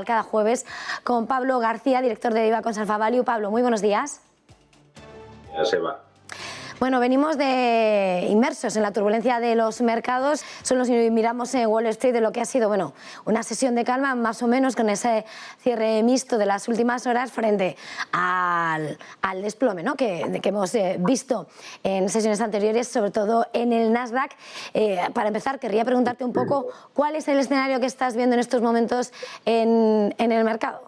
cada jueves con Pablo García, director de IVA con Alfa Value. Pablo, muy buenos días. Seba. Bueno, venimos inmersos en la turbulencia de los mercados. Solo si miramos en Wall Street de lo que ha sido, bueno, una sesión de calma más o menos con ese cierre mixto de las últimas horas frente al desplome, ¿no?, que hemos visto en sesiones anteriores, sobre todo en el Nasdaq. Para empezar, querría preguntarte un poco cuál es el escenario que estás viendo en estos momentos en el mercado.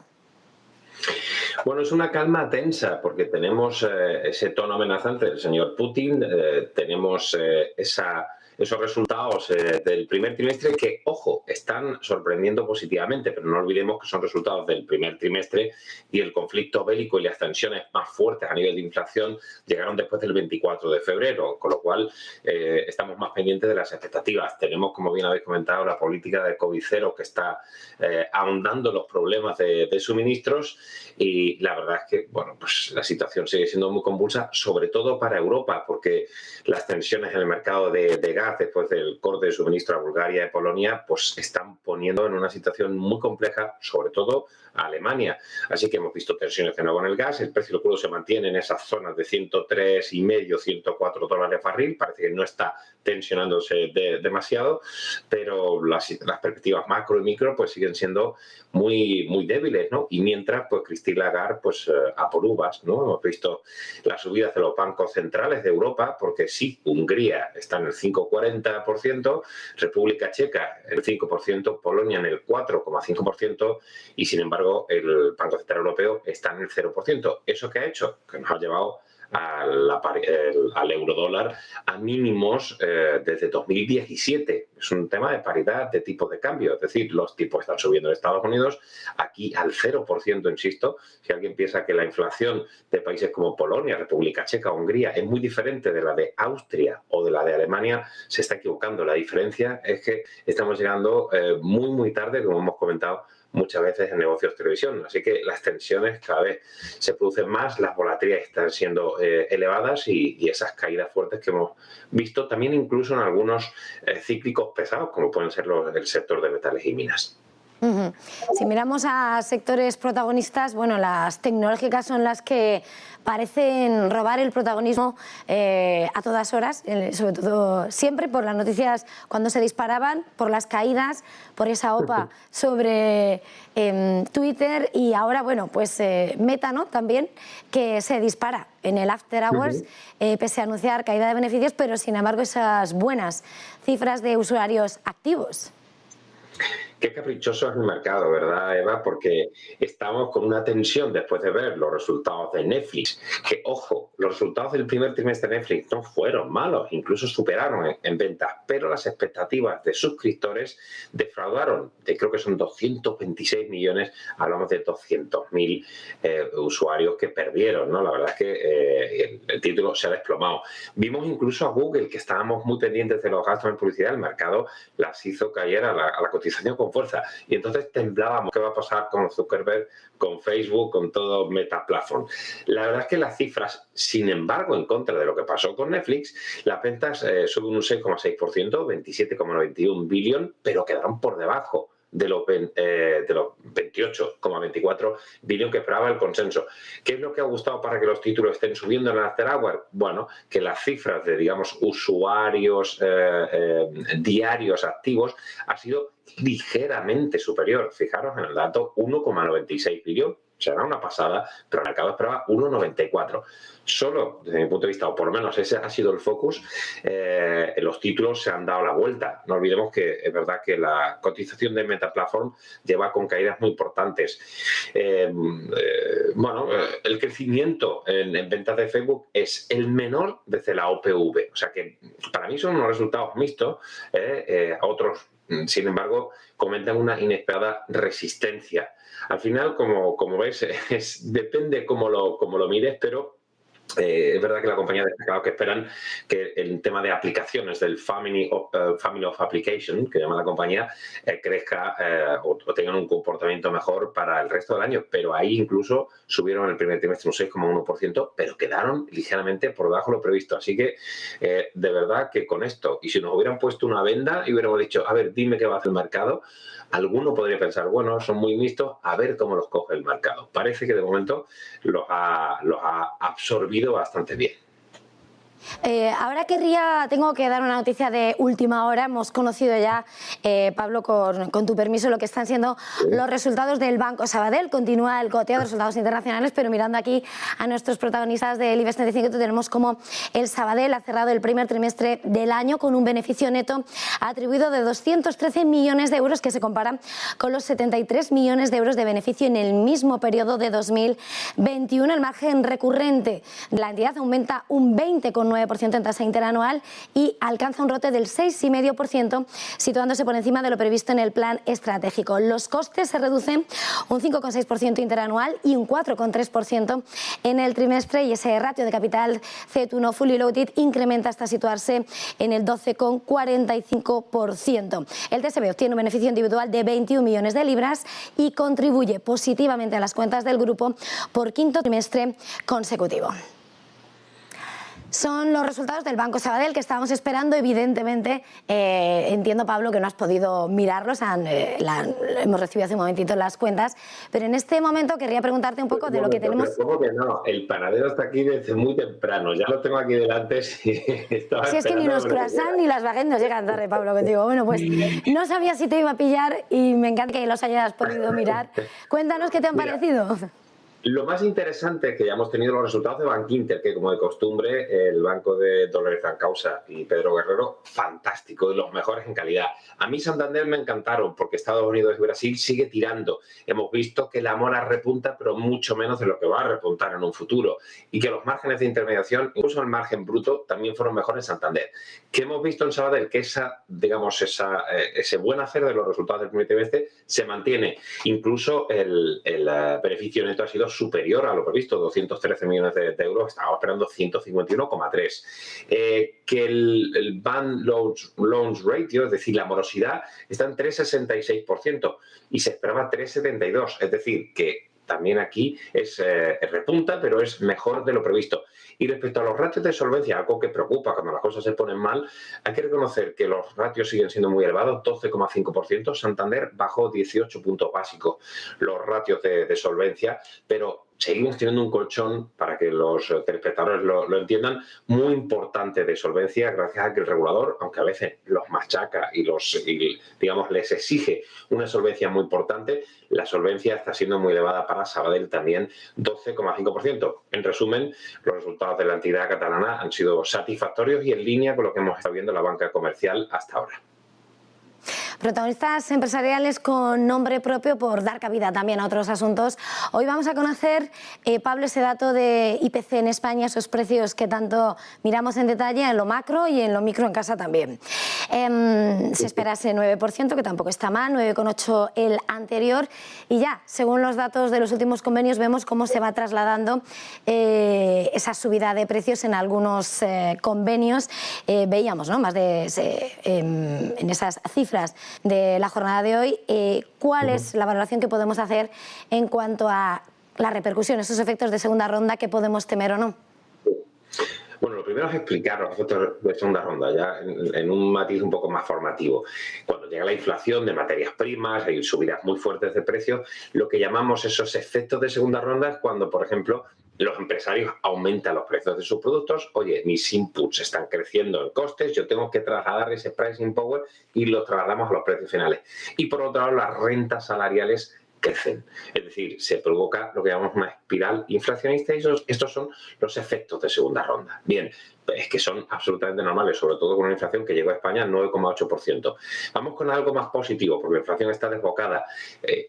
Bueno, es una calma tensa porque tenemos ese tono amenazante del señor Putin, tenemos esos resultados del primer trimestre que, ojo, están sorprendiendo positivamente, pero no olvidemos que son resultados del primer trimestre y el conflicto bélico y las tensiones más fuertes a nivel de inflación llegaron después del 24 de febrero, con lo cual estamos más pendientes de las expectativas. Tenemos, como bien habéis comentado, la política de COVID-0 que está ahondando los problemas de suministros y la verdad es que, bueno, pues la situación sigue siendo muy convulsa, sobre todo para Europa, porque las tensiones en el mercado de gas después del corte de suministro a Bulgaria y Polonia, pues están poniendo en una situación muy compleja, sobre todo a Alemania. Así que hemos visto tensiones de nuevo en el gas, el precio del crudo se mantiene en esas zonas de 103,5, 104 dólares barril, parece que no está tensionándose demasiado, pero las perspectivas macro y micro pues siguen siendo muy, muy débiles, ¿no? Y mientras, pues Christine Lagarde, pues a por uvas, ¿no? Hemos visto las subidas de los bancos centrales de Europa, porque sí, Hungría está en el 5,40%, República Checa en el 5%, Polonia en el 4,5% y, sin embargo, el Banco Central Europeo está en el 0%. ¿Eso qué ha hecho? Que nos ha llevado al eurodólar a mínimos desde 2017. Es un tema de paridad de tipo de cambio, es decir, los tipos están subiendo en Estados Unidos, aquí al 0%, insisto. Si alguien piensa que la inflación de países como Polonia, República Checa, Hungría es muy diferente de la de Austria o de la de Alemania, se está equivocando. La diferencia es que estamos llegando muy, muy tarde, como hemos comentado muchas veces en negocios de televisión. Así que las tensiones cada vez se producen más, las volatilidades están siendo elevadas y esas caídas fuertes que hemos visto también incluso en algunos cíclicos pesados, como pueden ser los del sector de metales y minas. Si miramos a sectores protagonistas, bueno, las tecnológicas son las que parecen robar el protagonismo a todas horas, sobre todo siempre por las noticias cuando se disparaban, por las caídas, por esa OPA sobre Twitter y ahora, bueno, pues Meta, ¿no?, también, que se dispara en el After Hours, pese a anunciar caída de beneficios, pero sin embargo esas buenas cifras de usuarios activos. Qué caprichoso es el mercado, ¿verdad, Eva? Porque estamos con una tensión después de ver los resultados de Netflix. Que, ojo, los resultados del primer trimestre de Netflix no fueron malos, incluso superaron en ventas, pero las expectativas de suscriptores defraudaron. Creo que son 226 millones, hablamos de 200.000 usuarios que perdieron, ¿no? La verdad es que el título se ha desplomado. Vimos incluso a Google, que estábamos muy pendientes de los gastos en publicidad, el mercado las hizo caer a la cotización con fuerza. Y entonces temblábamos qué va a pasar con Zuckerberg, con Facebook, con todo Meta Platform. La verdad es que las cifras, sin embargo, en contra de lo que pasó con Netflix, las ventas suben un 6,6%, 27,91 billones, pero quedaron por debajo de los 28,24 billones que esperaba el consenso. ¿Qué es lo que ha gustado para que los títulos estén subiendo en el After Hour? Bueno, que las cifras de, digamos, usuarios diarios activos ha sido ligeramente superior. Fijaros en el dato, 1,96 billones. Será una pasada, pero el mercado esperaba 1,94. Solo, desde mi punto de vista, o por lo menos ese ha sido el focus, los títulos se han dado la vuelta. No olvidemos que es verdad que la cotización de Meta Platform lleva con caídas muy importantes. Bueno, el crecimiento en ventas de Facebook es el menor desde la OPV. O sea que para mí son unos resultados mixtos. Otros, sin embargo, comentan una inesperada resistencia. Al final, como ves, depende cómo lo mires, pero Es verdad que la compañía ha destacado que esperan que el tema de aplicaciones del Family of Application, que llama la compañía, crezca o tengan un comportamiento mejor para el resto del año. Pero ahí incluso subieron en el primer trimestre un 6,1%, pero quedaron ligeramente por debajo de lo previsto. Así que, de verdad que con esto, y si nos hubieran puesto una venda y hubiéramos dicho, a ver, dime qué va a hacer el mercado, alguno podría pensar, bueno, son muy mixtos, a ver cómo los coge el mercado. Parece que de momento los ha absorbido bastante bien. Ahora tengo que dar una noticia de última hora. Hemos conocido ya, Pablo, con tu permiso, lo que están siendo los resultados del Banco Sabadell. Continúa el goteo de resultados internacionales, pero mirando aquí a nuestros protagonistas del IBEX 35, tenemos como el Sabadell ha cerrado el primer trimestre del año con un beneficio neto atribuido de 213 millones de euros, que se compara con los 73 millones de euros de beneficio en el mismo periodo de 2021. El margen recurrente de la entidad aumenta un 20,9% en tasa interanual y alcanza un ROTE del 6,5%, situándose por encima de lo previsto en el plan estratégico. Los costes se reducen un 5,6% interanual y un 4,3% en el trimestre, y ese ratio de capital CET1 fully loaded incrementa hasta situarse en el 12,45%. El TSB obtiene un beneficio individual de 21 millones de libras y contribuye positivamente a las cuentas del grupo por quinto trimestre consecutivo. Son los resultados del Banco Sabadell que estábamos esperando, evidentemente. Entiendo, Pablo, que no has podido mirarlos, hemos recibido hace un momentito las cuentas, pero en este momento querría preguntarte un poco de lo que tenemos... ¿Cómo que no? El panadero está aquí desde muy temprano, ya lo tengo aquí delante. Si es que ni los croissants ni las baguettes nos llegan tarde, Pablo, contigo. Bueno, pues no sabía si te iba a pillar y me encanta que los hayas podido mirar. Cuéntanos qué te han parecido. Lo más interesante es que ya hemos tenido los resultados de Bankinter, que como de costumbre, el banco de Dolores Francausa y Pedro Guerrero, fantástico, y los mejores en calidad. A mí Santander me encantaron porque Estados Unidos y Brasil sigue tirando. Hemos visto que la mora repunta, pero mucho menos de lo que va a repuntar en un futuro. Y que los márgenes de intermediación, incluso el margen bruto, también fueron mejores en Santander. ¿Qué hemos visto en Sabadell? Que ese buen hacer de los resultados del primer trimestre se mantiene. Incluso el beneficio neto ha sido superior a lo previsto, 213 millones de euros, estábamos esperando 151,3. Que el Band Loans Ratio, es decir, la morosidad, está en 3,66% y se esperaba 3,72%, es decir, que también aquí repunta, pero es mejor de lo previsto. Y respecto a los ratios de solvencia, algo que preocupa cuando las cosas se ponen mal, hay que reconocer que los ratios siguen siendo muy elevados, 12,5%. Santander bajó 18 puntos básicos los ratios de solvencia, pero seguimos teniendo un colchón, para que los telespectadores lo entiendan, muy importante de solvencia, gracias a que el regulador, aunque a veces los machaca y digamos, les exige una solvencia muy importante, la solvencia está siendo muy elevada para Sabadell también, 12,5%. En resumen, los resultados de la entidad catalana han sido satisfactorios y en línea con lo que hemos estado viendo en la banca comercial hasta ahora. Protagonistas empresariales con nombre propio, por dar cabida también a otros asuntos. Hoy vamos a conocer, Pablo, ese dato de IPC en España, esos precios que tanto miramos en detalle en lo macro y en lo micro en casa también. Se espera ese 9%, que tampoco está mal, 9,8% el anterior, y ya, según los datos de los últimos convenios, vemos cómo se va trasladando esa subida de precios en algunos convenios. Veíamos, ¿no?, más en esas cifras de la jornada de hoy. ¿Cuál es la valoración que podemos hacer en cuanto a la repercusión, esos efectos de segunda ronda que podemos temer o no? Bueno, lo primero es explicar los efectos de segunda ronda, ya en un matiz un poco más formativo. Cuando llega la inflación de materias primas, hay subidas muy fuertes de precios, lo que llamamos esos efectos de segunda ronda es cuando, por ejemplo, los empresarios aumentan los precios de sus productos. Oye, mis inputs están creciendo en costes, yo tengo que trasladar ese pricing power y lo trasladamos a los precios finales. Y por otro lado, las rentas salariales crecen. Es decir, se provoca lo que llamamos una espiral inflacionista y estos son los efectos de segunda ronda. Bien, es que son absolutamente normales, sobre todo con una inflación que llegó a España al 9,8%. Vamos con algo más positivo, porque la inflación está desbocada.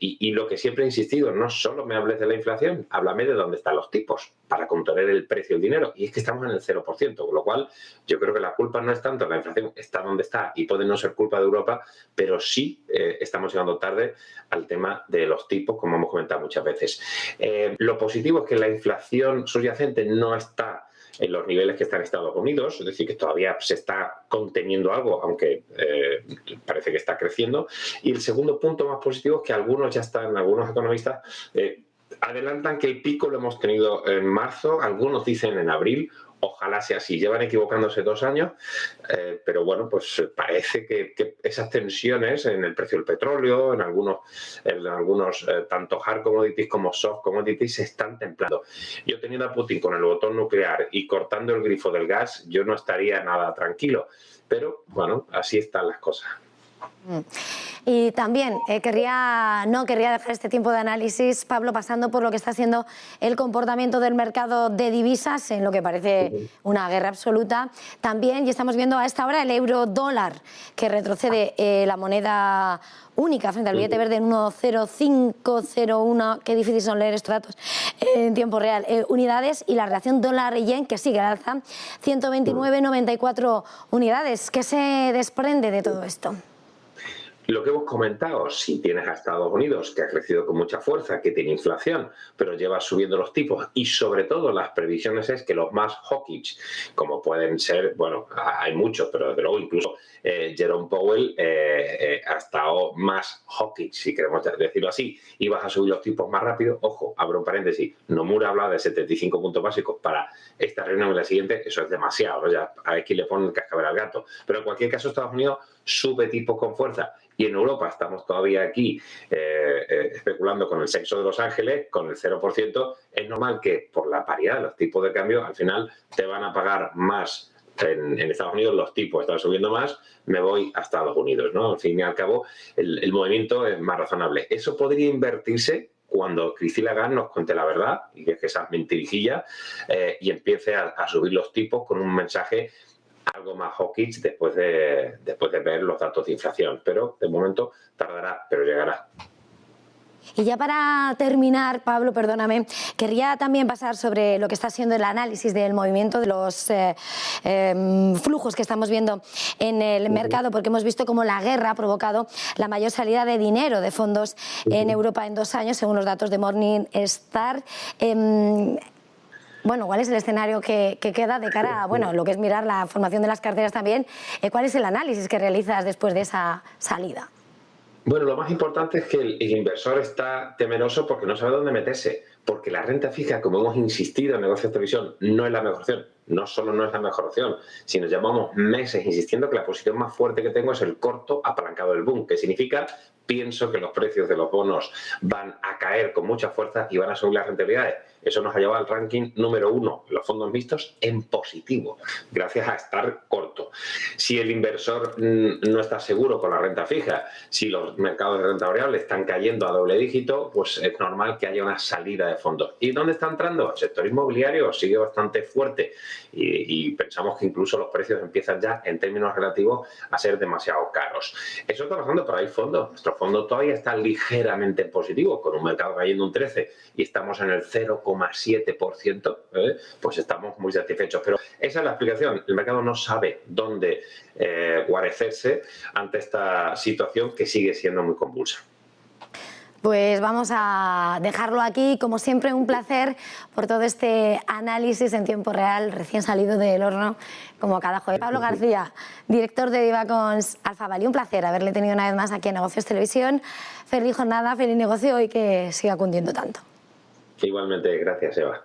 Y lo que siempre he insistido, no solo me hables de la inflación, háblame de dónde están los tipos para contener el precio del dinero. Y es que estamos en el 0%, con lo cual yo creo que la culpa no es tanto, la inflación está donde está y puede no ser culpa de Europa, pero sí estamos llegando tarde al tema de los tipos, como hemos comentado muchas veces. Lo positivo es que la inflación subyacente no está en los niveles que están en Estados Unidos, es decir, que todavía se está conteniendo algo, aunque parece que está creciendo. Y el segundo punto más positivo es que algunos economistas adelantan que el pico lo hemos tenido en marzo, algunos dicen en abril. Ojalá sea así. Llevan equivocándose 2 años, pero bueno, pues parece que esas tensiones en el precio del petróleo, en algunos tanto hard commodities como soft commodities, se están templando. Yo teniendo a Putin con el botón nuclear y cortando el grifo del gas, yo no estaría nada tranquilo. Pero bueno, así están las cosas. Y también no querría dejar este tiempo de análisis, Pablo, pasando por lo que está siendo el comportamiento del mercado de divisas, en lo que parece una guerra absoluta. También, y estamos viendo a esta hora, el euro-dólar, que retrocede la moneda única frente al billete verde en 1,0501, qué difícil son leer estos datos en tiempo real, unidades, y la relación dólar-yen, que sigue al alza, 129,94 unidades. ¿Qué se desprende de todo esto? Lo que hemos comentado, si tienes a Estados Unidos, que ha crecido con mucha fuerza, que tiene inflación, pero lleva subiendo los tipos, y sobre todo las previsiones es que los más hawkish, como pueden ser, bueno, hay muchos, pero desde luego incluso Jerome Powell ha estado más hawkish, si queremos decirlo así, y vas a subir los tipos más rápido. Ojo, abro un paréntesis, Nomura habla de 75 puntos básicos para esta reunión y la siguiente, eso es demasiado, ¿no? Ya a ver quién le pone el cascabel al gato. Pero en cualquier caso, Estados Unidos sube tipos con fuerza. Y en Europa estamos todavía aquí especulando con el sexo de Los Ángeles, con el 0%. Es normal que por la paridad de los tipos de cambio, al final te van a pagar más. En Estados Unidos los tipos están subiendo más, me voy a Estados Unidos, ¿no? Al fin y al cabo, el movimiento es más razonable. Eso podría invertirse cuando Christine Lagarde nos cuente la verdad, y que esa mentirijilla, y empiece a subir los tipos con un mensaje algo más hawkish después de ver los datos de inflación. Pero de momento tardará, pero llegará. Y ya para terminar, Pablo, perdóname, querría también pasar sobre lo que está siendo el análisis del movimiento de los flujos que estamos viendo en el mercado, porque hemos visto cómo la guerra ha provocado la mayor salida de dinero de fondos en Europa en 2 años, según los datos de Morningstar. Bueno, ¿cuál es el escenario que queda de cara a lo que es mirar la formación de las carteras también? ¿Cuál es el análisis que realizas después de esa salida? Bueno, lo más importante es que el inversor está temeroso porque no sabe dónde meterse, porque la renta fija, como hemos insistido en negocios de televisión, no es la mejor opción. No solo no es la mejor opción, sino llevamos meses insistiendo que la posición más fuerte que tengo es el corto apalancado del boom, que significa pienso que los precios de los bonos van a caer con mucha fuerza y van a subir las rentabilidades. Eso nos ha llevado al ranking número 1 en los fondos mixtos en positivo, gracias a estar corto. Si el inversor no está seguro con la renta fija, si los mercados de renta variable están cayendo a doble dígito, pues es normal que haya una salida de fondos. ¿Y dónde está entrando? El sector inmobiliario sigue bastante fuerte y pensamos que incluso los precios empiezan ya, en términos relativos, a ser demasiado caros. Eso está pasando, pero hay fondos. Nuestro fondo todavía está ligeramente en positivo, con un mercado cayendo un 13% y estamos en el 0,7%, pues estamos muy satisfechos. Pero esa es la explicación. El mercado no sabe dónde guarecerse ante esta situación que sigue siendo muy convulsa. Pues vamos a dejarlo aquí. Como siempre, un placer por todo este análisis en tiempo real, recién salido del horno, como cada jueves. Pablo García, director de Divacons Alpha Value. Un placer haberle tenido una vez más aquí en Negocios Televisión. Feliz jornada, feliz negocio y que siga cundiendo tanto. Igualmente, gracias, Eva.